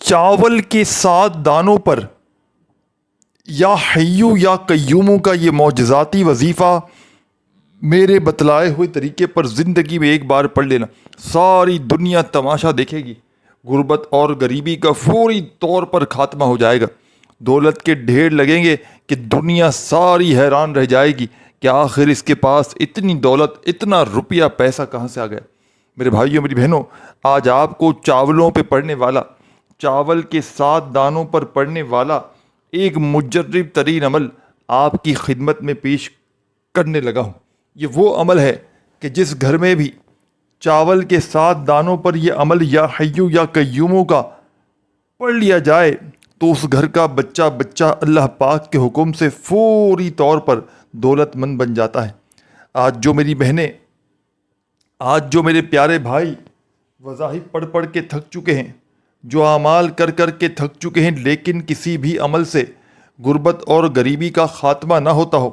چاول کے 7 دانوں پر یا حیو یا قیوموں کا یہ معجزاتی وظیفہ میرے بتلائے ہوئے طریقے پر زندگی میں ایک بار پڑھ لینا، ساری دنیا تماشا دیکھے گی، غربت اور غریبی کا فوری طور پر خاتمہ ہو جائے گا، دولت کے ڈھیر لگیں گے کہ دنیا ساری حیران رہ جائے گی کہ آخر اس کے پاس اتنی دولت، اتنا روپیہ پیسہ کہاں سے آ گیا۔ میرے بھائیوں، میری بہنوں، آج آپ کو چاولوں پہ پڑھنے والا، چاول کے 7 دانوں پر پڑھنے والا ایک مجرب ترین عمل آپ کی خدمت میں پیش کرنے لگا ہوں۔ یہ وہ عمل ہے کہ جس گھر میں بھی چاول کے 7 دانوں پر یہ عمل یا حیو یا قیوموں کا پڑھ لیا جائے تو اس گھر کا بچہ بچہ اللہ پاک کے حکم سے فوری طور پر دولت مند بن جاتا ہے۔ آج جو میری بہنیں، آج جو میرے پیارے بھائی وظائف پڑھ پڑھ کے تھک چکے ہیں، جو اعمال کر کر کے تھک چکے ہیں، لیکن کسی بھی عمل سے غربت اور غریبی کا خاتمہ نہ ہوتا ہو،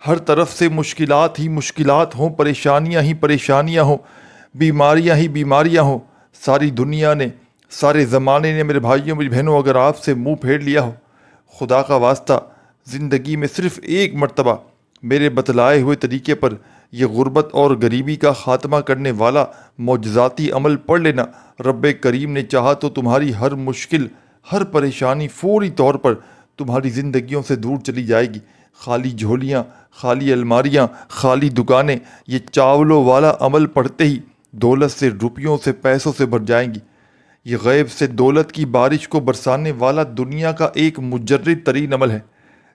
ہر طرف سے مشکلات ہی مشکلات ہوں، پریشانیاں ہی پریشانیاں ہوں، بیماریاں ہی بیماریاں ہوں، ساری دنیا نے، سارے زمانے نے میرے بھائیوں میری بہنوں اگر آپ سے منہ پھیر لیا ہو، خدا کا واسطہ زندگی میں صرف ایک مرتبہ میرے بتلائے ہوئے طریقے پر یہ غربت اور غریبی کا خاتمہ کرنے والا معجزاتی عمل پڑھ لینا۔ رب کریم نے چاہا تو تمہاری ہر مشکل، ہر پریشانی فوری طور پر تمہاری زندگیوں سے دور چلی جائے گی۔ خالی جھولیاں، خالی الماریاں، خالی دکانیں یہ چاولوں والا عمل پڑھتے ہی دولت سے، روپیوں سے، پیسوں سے بھر جائیں گی۔ یہ غیب سے دولت کی بارش کو برسانے والا دنیا کا ایک مجرب ترین عمل ہے۔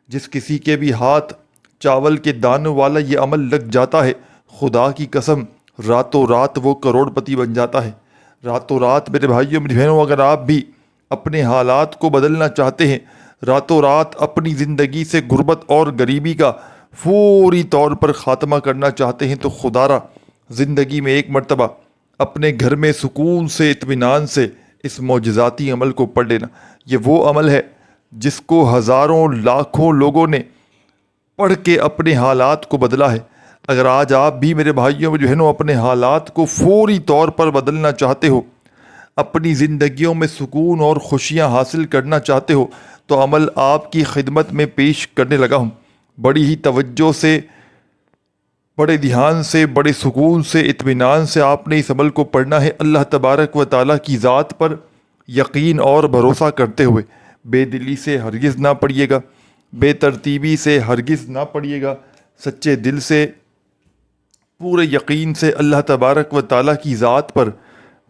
جس کسی کے بھی ہاتھ چاول کے دانوں والا یہ عمل لگ جاتا ہے، خدا کی قسم راتوں رات وہ کروڑ پتی بن جاتا ہے۔ راتوں رات میرے بھائیوں میری بہنوں اگر آپ بھی اپنے حالات کو بدلنا چاہتے ہیں، راتوں رات اپنی زندگی سے غربت اور غریبی کا فوری طور پر خاتمہ کرنا چاہتے ہیں تو خدا را زندگی میں ایک مرتبہ اپنے گھر میں سکون سے، اطمینان سے اس معجزاتی عمل کو پڑھ لینا۔ یہ وہ عمل ہے جس کو ہزاروں لاکھوں لوگوں نے پڑھ کے اپنے حالات کو بدلا ہے۔ اگر آج آپ بھی میرے بھائیوں میری بہنوں اپنے حالات کو فوری طور پر بدلنا چاہتے ہو، اپنی زندگیوں میں سکون اور خوشیاں حاصل کرنا چاہتے ہو تو عمل آپ کی خدمت میں پیش کرنے لگا ہوں۔ بڑی ہی توجہ سے، بڑے دھیان سے، بڑے سکون سے، اطمینان سے آپ نے اس عمل کو پڑھنا ہے، اللہ تبارک و تعالیٰ کی ذات پر یقین اور بھروسہ کرتے ہوئے۔ بے دلی سے ہرگز نہ پڑھیے گا، بے ترتیبی سے ہرگز نہ پڑھیے گا، سچے دل سے، پورے یقین سے اللہ تبارک و تعالیٰ کی ذات پر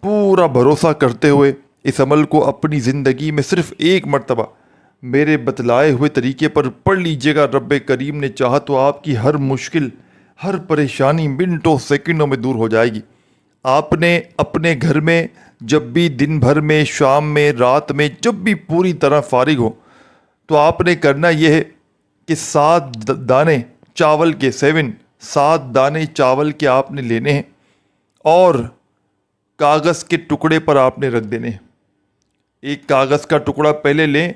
پورا بھروسہ کرتے ہوئے اس عمل کو اپنی زندگی میں صرف ایک مرتبہ میرے بتلائے ہوئے طریقے پر پڑھ لیجئے گا۔ رب کریم نے چاہا تو آپ کی ہر مشکل، ہر پریشانی منٹوں سیکنڈوں میں دور ہو جائے گی۔ آپ نے اپنے گھر میں جب بھی دن بھر میں، شام میں، رات میں، جب بھی پوری طرح فارغ ہو تو آپ نے کرنا یہ ہے کہ 7 دانے چاول کے 7 دانے چاول کے آپ نے لینے ہیں اور کاغذ کے ٹکڑے پر آپ نے رکھ دینے ہیں۔ ایک کاغذ کا ٹکڑا پہلے لیں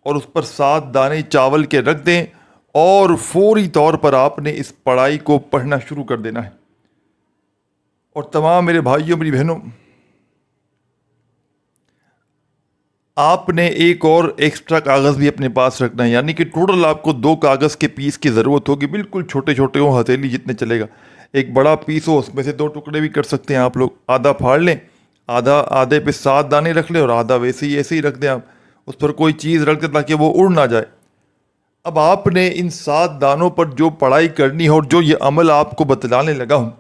اور اس پر 7 دانے چاول کے رکھ دیں اور فوری طور پر آپ نے اس پڑھائی کو پڑھنا شروع کر دینا ہے۔ اور تمام میرے بھائیوں میری بہنوں، آپ نے ایک اور ایکسٹرا کاغذ بھی اپنے پاس رکھنا ہے، یعنی کہ ٹوٹل آپ کو 2 کاغذ کے پیس کی ضرورت ہوگی، بالکل چھوٹے چھوٹے ہوں، ہتھیلی جتنے چلے گا۔ ایک بڑا پیس ہو، اس میں سے 2 ٹکڑے بھی کر سکتے ہیں آپ لوگ، آدھا پھاڑ لیں، آدھے پہ 7 دانے رکھ لیں اور آدھا ویسے ہی رکھ دیں، آپ اس پر کوئی چیز رکھ دیں تاکہ وہ اڑ نہ جائے۔ اب آپ نے ان 7 دانوں پر جو پڑھائی کرنی ہے اور جو یہ عمل آپ کو بتلانے لگا ہوں،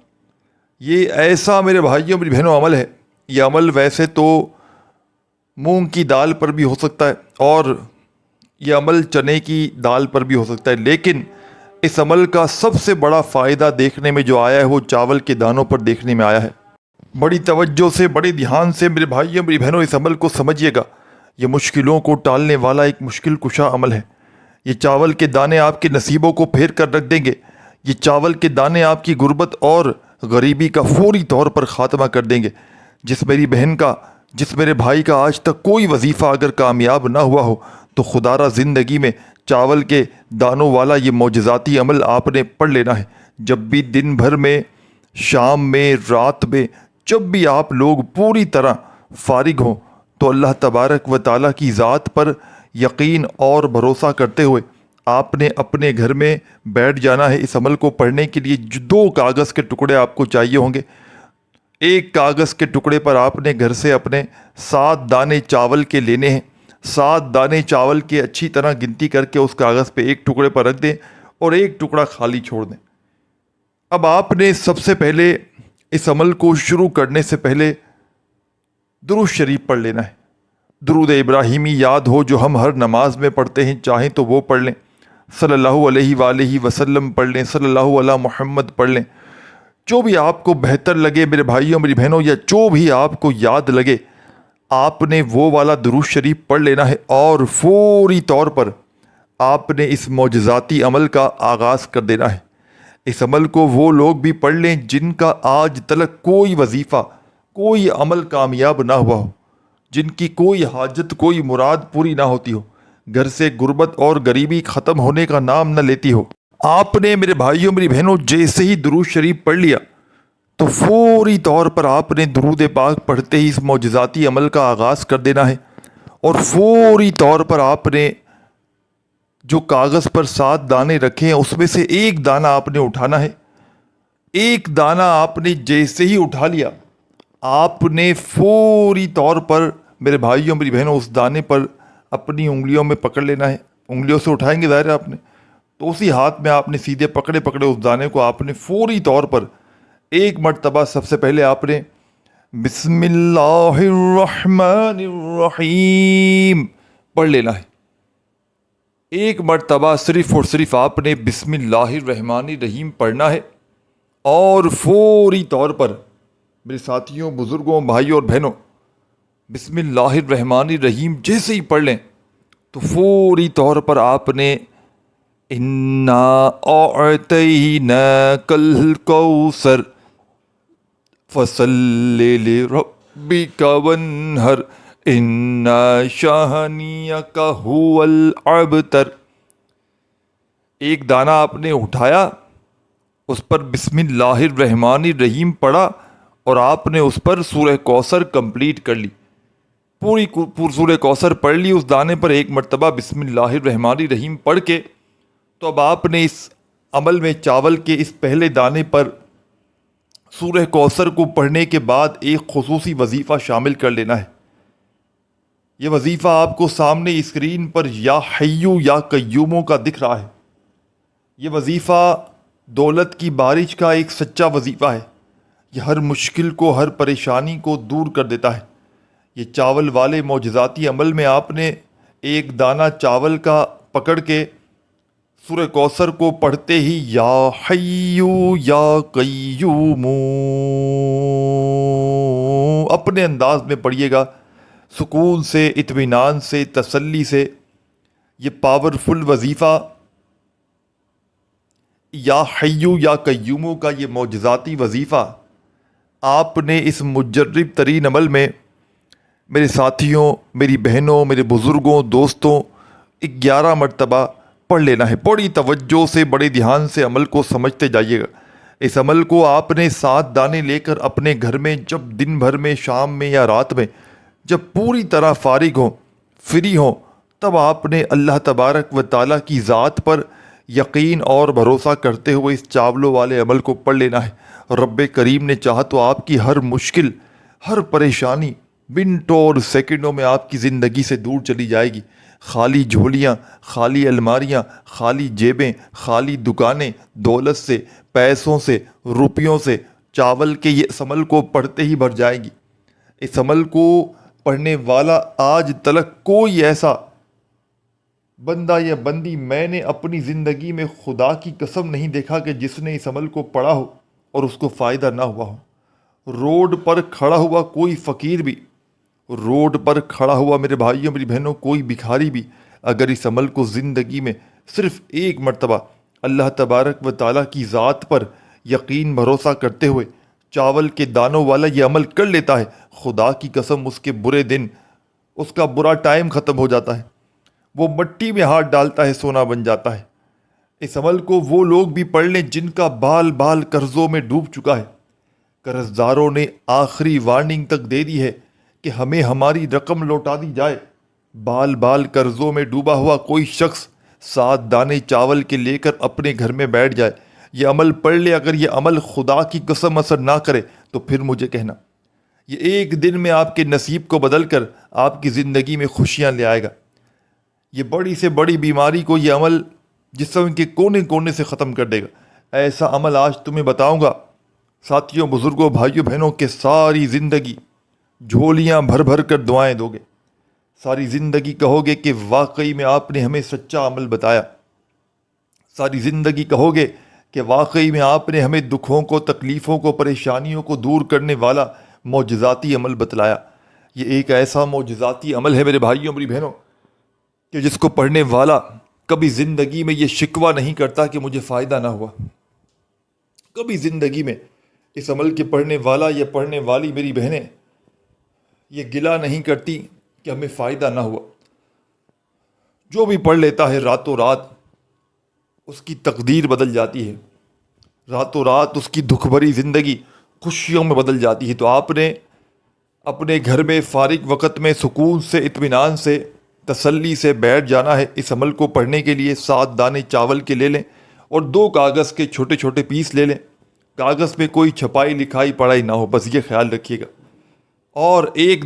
یہ ایسا میرے بھائیوں میری بہنوں عمل ہے، یہ عمل ویسے تو مونگ کی دال پر بھی ہو سکتا ہے اور یہ عمل چنے کی دال پر بھی ہو سکتا ہے، لیکن اس عمل کا سب سے بڑا فائدہ دیکھنے میں جو آیا ہے وہ چاول کے دانوں پر دیکھنے میں آیا ہے۔ بڑی توجہ سے، بڑے دھیان سے میرے بھائیوں میری بہنوں اس عمل کو سمجھیے گا۔ یہ مشکلوں کو ٹالنے والا ایک مشکل کشا عمل ہے۔ یہ چاول کے دانے آپ کے نصیبوں کو پھیر کر رکھ دیں گے۔ یہ چاول کے دانے آپ کی غربت اور غریبی کا فوری طور پر خاتمہ کر دیں گے۔ جس میری بہن کا، جس میرے بھائی کا آج تک کوئی وظیفہ اگر کامیاب نہ ہوا ہو تو خدا را زندگی میں چاول کے دانوں والا یہ معجزاتی عمل آپ نے پڑھ لینا ہے۔ جب بھی دن بھر میں، شام میں، رات میں، جب بھی آپ لوگ پوری طرح فارغ ہوں تو اللہ تبارک و تعالیٰ کی ذات پر یقین اور بھروسہ کرتے ہوئے آپ نے اپنے گھر میں بیٹھ جانا ہے۔ اس عمل کو پڑھنے کے لیے جو 2 کاغذ کے ٹکڑے آپ کو چاہیے ہوں گے۔ ایک کاغذ کے ٹکڑے پر آپ نے گھر سے اپنے 7 دانے چاول کے لینے ہیں۔ 7 دانے چاول کے اچھی طرح گنتی کر کے اس کاغذ پہ ایک ٹکڑے پر رکھ دیں اور ایک ٹکڑا خالی چھوڑ دیں۔ اب آپ نے سب سے پہلے اس عمل کو شروع کرنے سے پہلے درود شریف پڑھ لینا ہے۔ درود ابراہیمی یاد ہو جو ہم ہر نماز میں پڑھتے ہیں، چاہیں تو وہ پڑھ لیں۔ صلی اللہ علیہ وآلہ وسلم پڑھ لیں، صلی اللہ علی محمد پڑھ لیں۔ جو بھی آپ کو بہتر لگے میرے بھائیوں میری بہنوں، یا جو بھی آپ کو یاد لگے، آپ نے وہ والا درود شریف پڑھ لینا ہے اور فوری طور پر آپ نے اس معجزاتی عمل کا آغاز کر دینا ہے۔ اس عمل کو وہ لوگ بھی پڑھ لیں جن کا آج تلک کوئی وظیفہ، کوئی عمل کامیاب نہ ہوا ہو، جن کی کوئی حاجت، کوئی مراد پوری نہ ہوتی ہو، گھر سے غربت اور غریبی ختم ہونے کا نام نہ لیتی ہو۔ آپ نے میرے بھائیوں میری بہنوں جیسے ہی درود شریف پڑھ لیا تو فوری طور پر آپ نے درود پاک پڑھتے ہی اس معجزاتی عمل کا آغاز کر دینا ہے، اور فوری طور پر آپ نے جو کاغذ پر 7 دانے رکھے ہیں اس میں سے ایک دانہ آپ نے اٹھانا ہے۔ ایک دانہ آپ نے جیسے ہی اٹھا لیا، آپ نے فوری طور پر میرے بھائیوں میری بہنوں اس دانے پر اپنی انگلیوں میں پکڑ لینا ہے۔ انگلیوں سے اٹھائیں گے ظاہر ہے آپ نے، تو اسی ہاتھ میں آپ نے سیدھے پکڑے اس دانے کو آپ نے فوری طور پر ایک مرتبہ سب سے پہلے آپ نے بسم اللہ الرحمن الرحیم پڑھ لینا ہے۔ ایک مرتبہ صرف اور صرف آپ نے بسم اللہ الرحمن الرحیم پڑھنا ہے، اور فوری طور پر میرے ساتھیوں، بزرگوں، بھائیوں اور بہنوں، بسم اللہ الرحمن الرحیم جیسے ہی پڑھ لیں تو فوری طور پر آپ نے انا اعطیناک الکوثر فصلی لربک وانحر ان شانئک ھو الابتر۔ ایک دانہ آپ نے اٹھایا، اس پر بسم اللہ الرحمن الرحیم پڑھا، اور آپ نے اس پر سورہ کوثر کمپلیٹ کر لی۔ پوری سورہ کوثر پڑھ لی اس دانے پر ایک مرتبہ بسم اللہ الرحمن الرحیم پڑھ کے، تو اب آپ نے اس عمل میں چاول کے اس پہلے دانے پر سورہ کوثر کو پڑھنے کے بعد ایک خصوصی وظیفہ شامل کر لینا ہے۔ یہ وظیفہ آپ کو سامنے اسکرین پر یا حیو یا قیوموں کا دکھ رہا ہے۔ یہ وظیفہ دولت کی بارش کا ایک سچا وظیفہ ہے۔ یہ ہر مشکل کو، ہر پریشانی کو دور کر دیتا ہے۔ یہ چاول والے معجزاتی عمل میں آپ نے ایک دانہ چاول کا پکڑ کے سورہ کوثر کو پڑھتے ہی یا حیو یا قیوم اپنے انداز میں پڑھیے گا، سکون سے، اطمینان سے، تسلی سے۔ یہ پاورفل وظیفہ یا حیو یا قیوموں کا یہ معجزاتی وظیفہ آپ نے اس مجرب ترین عمل میں میرے ساتھیوں، میری بہنوں، میرے بزرگوں، دوستوں 11 مرتبہ پڑھ لینا ہے۔ بڑی توجہ سے، بڑے دھیان سے عمل کو سمجھتے جائیے گا۔ اس عمل کو آپ نے 7 دانے لے کر اپنے گھر میں جب دن بھر میں، شام میں یا رات میں جب پوری طرح فارغ ہوں، فری ہوں، تب آپ نے اللہ تبارک و تعالیٰ کی ذات پر یقین اور بھروسہ کرتے ہوئے اس چاولوں والے عمل کو پڑھ لینا ہے۔ رب کریم نے چاہا تو آپ کی ہر مشکل، ہر پریشانی منٹوں اور سیکنڈوں میں آپ کی زندگی سے دور چلی جائے گی۔ خالی جھولیاں، خالی الماریاں، خالی جیبیں، خالی دکانیں دولت سے، پیسوں سے، روپیوں سے چاول کے اس عمل کو پڑھتے ہی بھر جائے گی۔ اس عمل کو پڑھنے والا آج تلک کوئی ایسا بندہ یا بندی میں نے اپنی زندگی میں خدا کی قسم نہیں دیکھا کہ جس نے اس عمل کو پڑھا ہو اور اس کو فائدہ نہ ہوا ہو۔ روڈ پر کھڑا ہوا کوئی فقیر بھی، روڈ پر کھڑا ہوا میرے بھائیوں میری بہنوں کوئی بھکاری بھی، اگر اس عمل کو زندگی میں صرف ایک مرتبہ اللہ تبارک و تعالیٰ کی ذات پر یقین بھروسہ کرتے ہوئے چاول کے دانوں والا یہ عمل کر لیتا ہے، خدا کی قسم اس کے برے دن، اس کا برا ٹائم ختم ہو جاتا ہے۔ وہ مٹی میں ہاتھ ڈالتا ہے، سونا بن جاتا ہے۔ اس عمل کو وہ لوگ بھی پڑھ لیں جن کا بال قرضوں میں ڈوب چکا ہے۔ قرض داروں نے آخری وارننگ تک دے دی ہے کہ ہمیں ہماری رقم لوٹا دی جائے۔ بال بال قرضوں میں ڈوبا ہوا کوئی شخص 7 دانے چاول کے لے کر اپنے گھر میں بیٹھ جائے، یہ عمل پڑھ لے، اگر یہ عمل خدا کی قسم اثر نہ کرے تو پھر مجھے کہنا۔ یہ ایک دن میں آپ کے نصیب کو بدل کر آپ کی زندگی میں خوشیاں لے آئے گا۔ یہ بڑی سے بڑی بیماری کو یہ عمل جسم کے کونے کونے سے ختم کر دے گا۔ ایسا عمل آج تمہیں بتاؤں گا ساتھیوں، بزرگوں، بھائیوں، بہنوں، کہ ساری زندگی جھولیاں بھر بھر کر دعائیں دو گے، ساری زندگی کہو گے کہ واقعی میں آپ نے ہمیں سچا عمل بتایا، ساری زندگی کہو گے کہ واقعی میں آپ نے ہمیں دکھوں کو، تکلیفوں کو، پریشانیوں کو دور کرنے والا معجزاتی عمل بتلایا۔ یہ ایک ایسا معجزاتی عمل ہے میرے بھائیوں، میری بہنوں، کہ جس کو پڑھنے والا کبھی زندگی میں یہ شکوہ نہیں کرتا کہ مجھے فائدہ نہ ہوا۔ کبھی زندگی میں اس عمل کے پڑھنے والا یا پڑھنے والی میری بہنیں یہ گلہ نہیں کرتی کہ ہمیں فائدہ نہ ہوا۔ جو بھی پڑھ لیتا ہے راتوں رات اس کی تقدیر بدل جاتی ہے، راتوں رات اس کی دکھ بھری زندگی خوشیوں میں بدل جاتی ہے۔ تو آپ نے اپنے گھر میں فارغ وقت میں سکون سے، اطمینان سے، تسلی سے بیٹھ جانا ہے۔ اس عمل کو پڑھنے کے لیے 7 دانے چاول کے لے لیں اور 2 کاغذ کے چھوٹے چھوٹے پیس لے لیں۔ کاغذ میں کوئی چھپائی لکھائی پڑھائی نہ ہو، بس یہ خیال رکھیے گا۔ اور ایک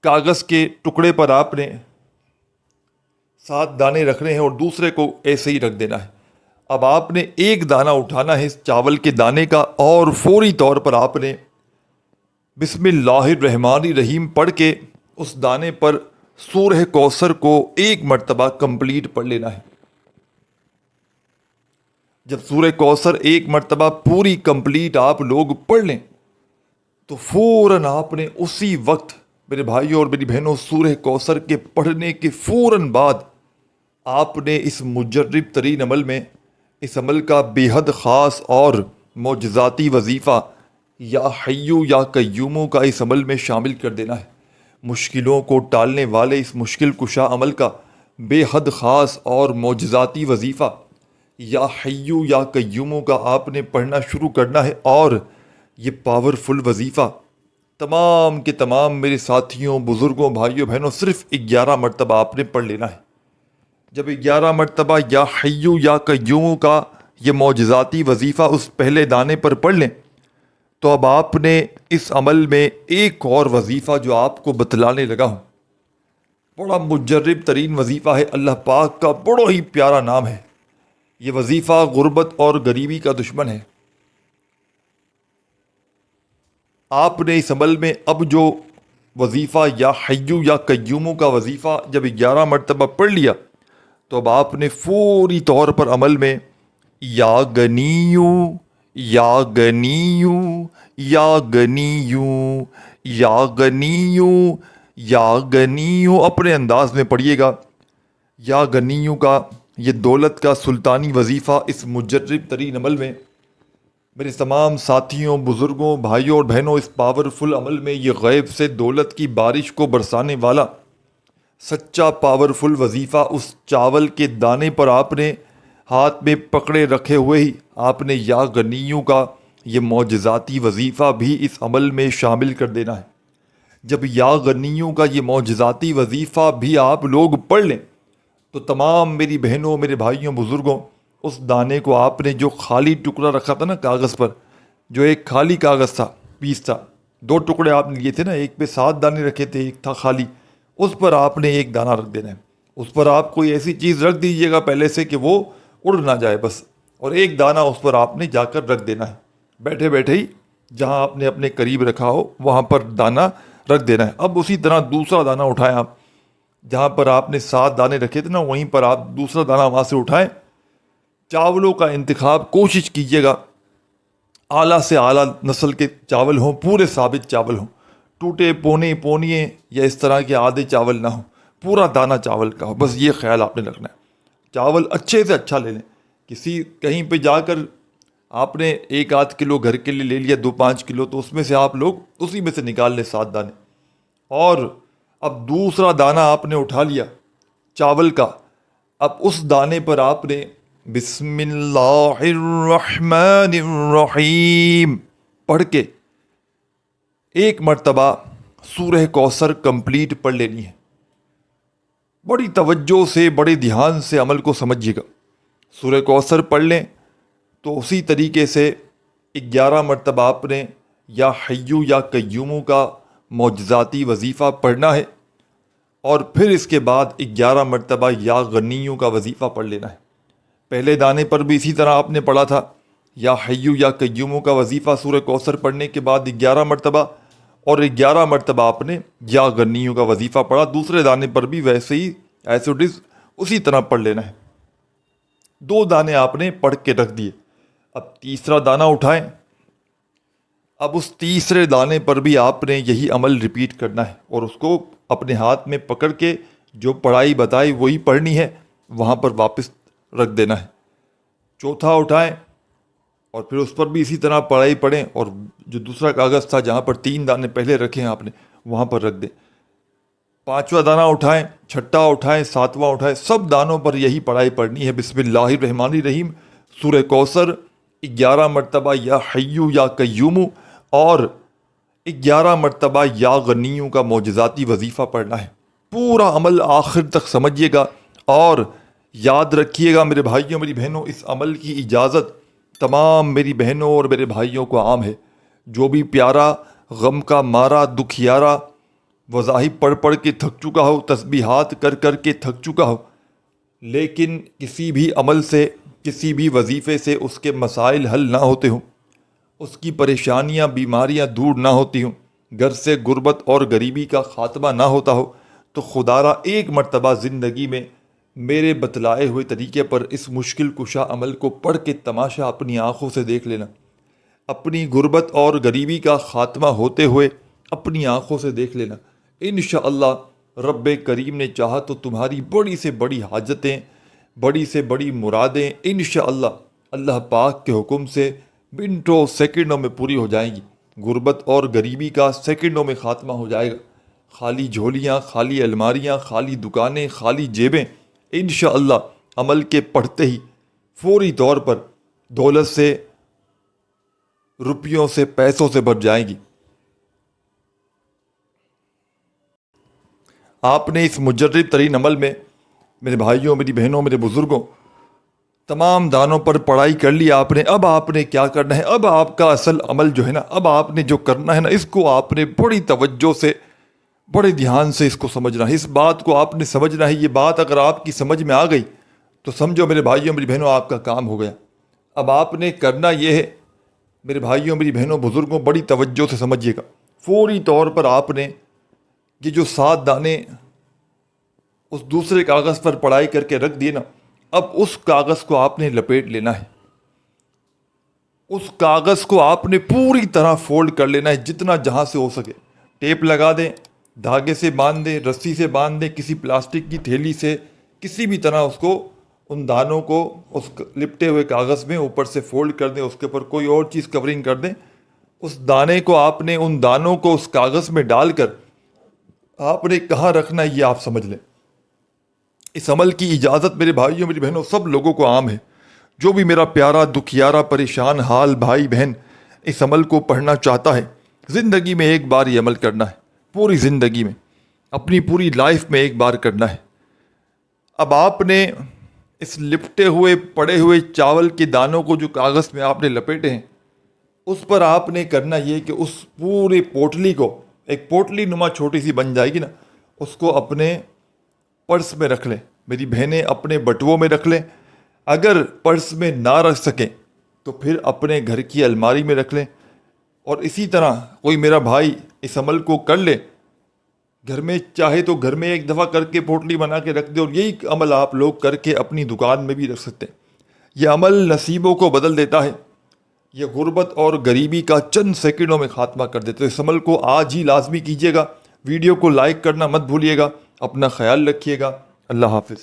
کاغذ کے ٹکڑے پر آپ نے 7 دانے رکھنے ہیں اور دوسرے کو ایسے ہی رکھ دینا ہے۔ اب آپ نے ایک دانہ اٹھانا ہے اس چاول کے دانے کا اور فوری طور پر آپ نے بسم اللہ الرحمن الرحیم پڑھ کے اس دانے پر سورہ کوثر کو 1 مرتبہ کمپلیٹ پڑھ لینا ہے۔ جب سورہ کوثر 1 مرتبہ پوری کمپلیٹ آپ لوگ پڑھ لیں تو فوراً آپ نے اسی وقت میرے بھائیوں اور میری بہنوں سورہ کوثر کے پڑھنے کے فوراً بعد آپ نے اس مجرب ترین عمل میں، اس عمل کا بے حد خاص اور معجزاتی وظیفہ یا حیو یا قیومو کا اس عمل میں شامل کر دینا ہے۔ مشکلوں کو ٹالنے والے اس مشکل کشا عمل کا بے حد خاص اور معجزاتی وظیفہ یا حیو یا قیومو کا آپ نے پڑھنا شروع کرنا ہے۔ اور یہ پاورفل وظیفہ تمام کے تمام میرے ساتھیوں، بزرگوں، بھائیوں، بہنوں صرف 11 مرتبہ آپ نے پڑھ لینا ہے۔ جب 11 مرتبہ یا حیو یا قیوم کا یہ معجزاتی وظیفہ اس پہلے دانے پر پڑھ لیں تو اب آپ نے اس عمل میں ایک اور وظیفہ جو آپ کو بتلانے لگا ہوں، بڑا مجرب ترین وظیفہ ہے، اللہ پاک کا بڑا ہی پیارا نام ہے۔ یہ وظیفہ غربت اور غریبی کا دشمن ہے۔ آپ نے اس عمل میں اب جو وظیفہ یا حیو یا قیومو کا وظیفہ جب 11 مرتبہ پڑھ لیا تو اب آپ نے فوری طور پر عمل میں یا گنیو یا گنیو یا گنیو یا گنیو یا گنیو اپنے انداز میں پڑھیے گا۔ یا گنیو کا یہ دولت کا سلطانی وظیفہ اس مجرب ترین عمل میں میرے تمام ساتھیوں، بزرگوں، بھائیوں اور بہنوں اس پاورفل عمل میں یہ غیب سے دولت کی بارش کو برسانے والا سچا پاورفل وظیفہ اس چاول کے دانے پر آپ نے ہاتھ میں پکڑے رکھے ہوئے ہی آپ نے یا غنیوں کا یہ معجزاتی وظیفہ بھی اس عمل میں شامل کر دینا ہے۔ جب یا غنیوں کا یہ معجزاتی وظیفہ بھی آپ لوگ پڑھ لیں تو تمام میری بہنوں، میرے بھائیوں، بزرگوں اس دانے کو آپ نے جو خالی ٹکڑا رکھا تھا نا کاغذ پر، جو ایک خالی کاغذ تھا، پیس تھا، 2 ٹکڑے آپ نے لیے تھے نا، ایک پہ 7 دانے رکھے تھے، ایک تھا خالی، اس پر آپ نے 1 دانہ رکھ دینا ہے۔ اس پر آپ کوئی ایسی چیز رکھ دیجئے گا پہلے سے کہ وہ اڑ نہ جائے بس، اور 1 دانہ اس پر آپ نے جا کر رکھ دینا ہے، بیٹھے بیٹھے ہی جہاں آپ نے اپنے قریب رکھا ہو وہاں پر دانہ رکھ دینا ہے۔ اب اسی طرح دوسرا دانہ اٹھائیں، آپ جہاں پر آپ نے 7 دانے رکھے تھے نا وہیں پر آپ دوسرا دانہ وہاں سے اٹھائیں۔ چاولوں کا انتخاب کوشش کیجیے گا اعلیٰ سے اعلیٰ نسل کے چاول ہوں، پورے ثابت چاول ہوں، ٹوٹے پونے پونیے یا اس طرح کے آدھے چاول نہ ہوں، پورا دانہ چاول کا ہو، بس یہ خیال آپ نے رکھنا ہے۔ چاول اچھے سے اچھا لے لیں، کہیں پہ جا کر آپ نے 1-8 کلو گھر کے لیے لے لیا، 2-5 کلو، تو اس میں سے آپ لوگ اسی میں سے نکال لیں 7 دانے۔ اور اب دوسرا دانہ آپ نے اٹھا لیا چاول کا، اب اس دانے پر آپ نے بسم اللہ الرحمن الرحیم پڑھ کے 1 مرتبہ سورہ کوثر کمپلیٹ پڑھ لینی ہے. بڑی توجہ سے بڑے دھیان سے عمل کو سمجھیے گا. سورہ کوثر پڑھ لیں تو اسی طریقے سے 11 مرتبہ آپ نے یا حیو یا قیومو کا معجزاتی وظیفہ پڑھنا ہے، اور پھر اس کے بعد 11 مرتبہ یا غنیو کا وظیفہ پڑھ لینا ہے. پہلے دانے پر بھی اسی طرح آپ نے پڑھا تھا یا حیو یا قیومو کا وظیفہ سورہ کوثر پڑھنے کے بعد 11 مرتبہ، اور 11 مرتبہ آپ نے یا غنیو کا وظیفہ پڑھا. دوسرے دانے پر بھی ویسے ہی ایز اٹ از اسی طرح پڑھ لینا ہے. 2 دانے آپ نے پڑھ کے رکھ دیے. اب تیسرا دانہ اٹھائیں. اب اس تیسرے دانے پر بھی آپ نے یہی عمل ریپیٹ کرنا ہے، اور اس کو اپنے ہاتھ میں پکڑ کے جو پڑھائی بتائی وہی پڑھنی ہے، وہاں پر واپس رکھ دینا ہے. چوتھا اٹھائیں اور پھر اس پر بھی اسی طرح پڑھائی پڑھیں، اور جو دوسرا کاغذ تھا جہاں پر 3 دانے پہلے رکھے ہیں آپ نے وہاں پر رکھ دیں. 5واں دانہ اٹھائیں، 6واں اٹھائیں، 7واں اٹھائیں، سب دانوں پر یہی پڑھائی پڑھنی ہے. بسم اللہ الرحمن الرحیم، سورہ کوثر 11 مرتبہ یا حیو یا قیومو اور 11 مرتبہ یا غنیو کا معجزاتی وظیفہ پڑھنا ہے. پورا عمل آخر تک سمجھیے گا، اور یاد رکھیے گا میرے بھائیوں میری بہنوں، اس عمل کی اجازت تمام میری بہنوں اور میرے بھائیوں کو عام ہے. جو بھی پیارا، غم کا مارا، دکھیارا وظائف پڑھ پڑھ کے تھک چکا ہو، تسبیحات کر کر کے تھک چکا ہو، لیکن کسی بھی عمل سے، کسی بھی وظیفے سے اس کے مسائل حل نہ ہوتے ہوں، اس کی پریشانیاں بیماریاں دور نہ ہوتی ہوں، گھر سے غربت اور غریبی کا خاتمہ نہ ہوتا ہو، تو خدارا ایک مرتبہ زندگی میں میرے بتلائے ہوئے طریقے پر اس مشکل کشا عمل کو پڑھ کے تماشا اپنی آنکھوں سے دیکھ لینا. اپنی غربت اور غریبی کا خاتمہ ہوتے ہوئے اپنی آنکھوں سے دیکھ لینا. انشاءاللہ رب کریم نے چاہا تو تمہاری بڑی سے بڑی حاجتیں، بڑی سے بڑی مرادیں انشاءاللہ اللہ پاک کے حکم سے منٹوں سیکنڈوں میں پوری ہو جائیں گی. غربت اور غریبی کا سیکنڈوں میں خاتمہ ہو جائے گا. خالی جھولیاں، خالی الماریاں، خالی دکانیں، خالی جیبیں انشاءاللہ عمل کے پڑھتے ہی فوری طور پر دولت سے، روپیوں سے، پیسوں سے بھر جائیں گی. آپ نے اس مجرب ترین عمل میں میرے بھائیوں، میری بہنوں، میرے بزرگوں، تمام دانوں پر پڑھائی کر لی آپ نے. اب آپ نے کیا کرنا ہے؟ اب آپ کا اصل عمل جو ہے نا، اب آپ نے جو کرنا ہے نا، اس کو آپ نے بڑی توجہ سے، بڑے دھیان سے اس کو سمجھنا ہے. اس بات کو آپ نے سمجھنا ہے. یہ بات اگر آپ کی سمجھ میں آ گئی تو سمجھو میرے بھائیوں، میری بہنوں، آپ کا کام ہو گیا. اب آپ نے کرنا یہ ہے میرے بھائیوں، میری بہنوں، بزرگوں، بڑی توجہ سے سمجھیے گا. فوری طور پر آپ نے یہ جو 7 دانے اس دوسرے کاغذ پر پڑھائی کر کے رکھ دیے نا، اب اس کاغذ کو آپ نے لپیٹ لینا ہے. اس کاغذ کو آپ نے پوری طرح فولڈ کر لینا ہے، جتنا جہاں سے ہو سکے. ٹیپ لگا دیں، دھاگے سے باندھ دیں، رسی سے باندھ دیں، کسی پلاسٹک کی تھیلی سے، کسی بھی طرح اس کو، ان دانوں کو اس لپٹے ہوئے کاغذ میں اوپر سے فولڈ کر دیں. اس کے اوپر کوئی اور چیز کورنگ کر دیں. اس دانے کو آپ نے، ان دانوں کو اس کاغذ میں ڈال کر آپ نے کہاں رکھنا ہے یہ آپ سمجھ لیں. اس عمل کی اجازت میرے بھائیوں، میری بہنوں، سب لوگوں کو عام ہے. جو بھی میرا پیارا، دکھیارا، پریشان حال بھائی بہن اس عمل کو پڑھنا چاہتا ہے، زندگی میں ایک بار یہ عمل کرنا ہے. پوری زندگی میں، اپنی پوری لائف میں ایک بار کرنا ہے. اب آپ نے اس لپٹے ہوئے پڑے ہوئے چاول کے دانوں کو جو کاغذ میں آپ نے لپیٹے ہیں، اس پر آپ نے کرنا یہ کہ اس پوری پوٹلی کو، ایک پوٹلی نما چھوٹی سی بن جائے گی نا، اس کو اپنے پرس میں رکھ لیں. میری بہنیں اپنے بٹووں میں رکھ لیں. اگر پرس میں نہ رکھ سکیں تو پھر اپنے گھر کی الماری میں رکھ لیں. اور اسی طرح کوئی میرا بھائی اس عمل کو کر لے گھر میں، چاہے تو گھر میں ایک دفعہ کر کے پوٹلی بنا کے رکھ دے، اور یہی عمل آپ لوگ کر کے اپنی دکان میں بھی رکھ سکتے ہیں. یہ عمل نصیبوں کو بدل دیتا ہے. یہ غربت اور غریبی کا چند سیکنڈوں میں خاتمہ کر دیتے. اس عمل کو آج ہی لازمی کیجیے گا. ویڈیو کو لائک کرنا مت بھولیے گا. اپنا خیال رکھیے گا. اللہ حافظ.